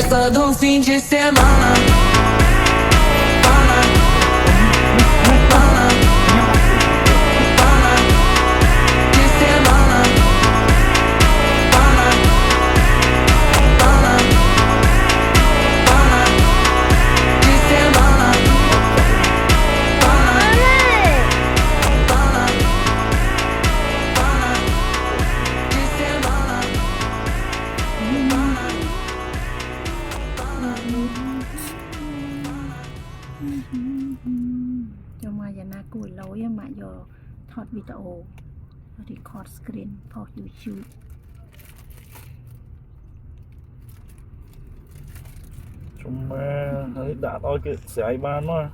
festa do fim de semana. cho mà giờ na cùi lối mà giờ thọt video record screen for YouTube chúng mà đã tôi cái sải ban mà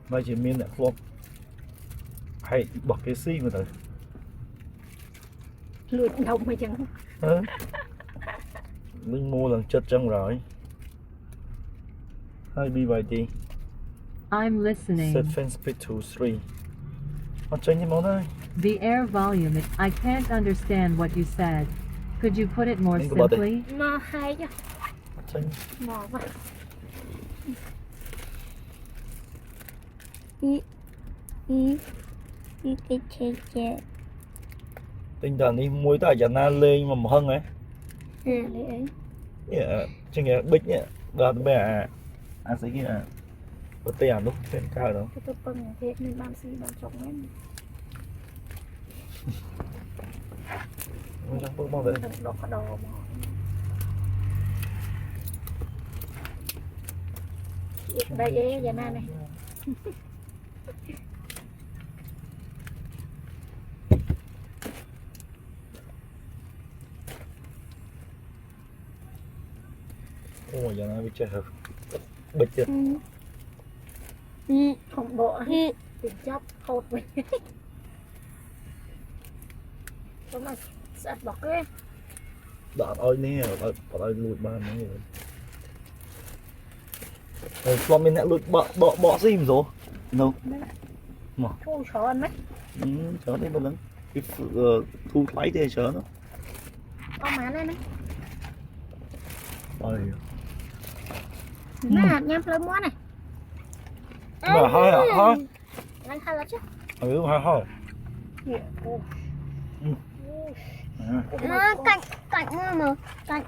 bây giờ mình đã flop hay bật cái xi mà thôi lượt đầu mà chẳng mình mua lần chất chân rồi hai bi bài đi I'm listening. set fan speed to 3 mà tranh như món này The air volume, I can't understand what you said. Could you put it more Think about it. simply? mà hay chứ tranh mò vào cái chết tinh thần đi muối tại nhà na lên mà một hân ấy đấy ấy chứ nghe bích nhá đó bé à sẽ kia có tiền lúc trên cao đó cái tôi bưng thế nên ban xì ban chồng ấy không chắc bước bao giờ đó có đồ mà đây ấy giờ na này ôi giờ nó bị chết hợp bích chưa không bộ tiền chấp hột vậy có mà sạch bọc ấy đã ơi nè ở đây lùi ban nữa rồi flop mình lại lùi bỏ gì rồi đâu mà thu chó ăn mấy chớ đây một lần cái thu thoái thế chớ nó có má này này ơi nó hạt nhâm lên mua này mà hai anh hai là chứ hai nó cạnh cạnh mơ cạnh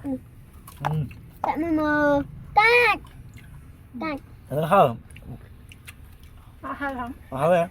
cạnh mơ cạnh nó hai hai không hai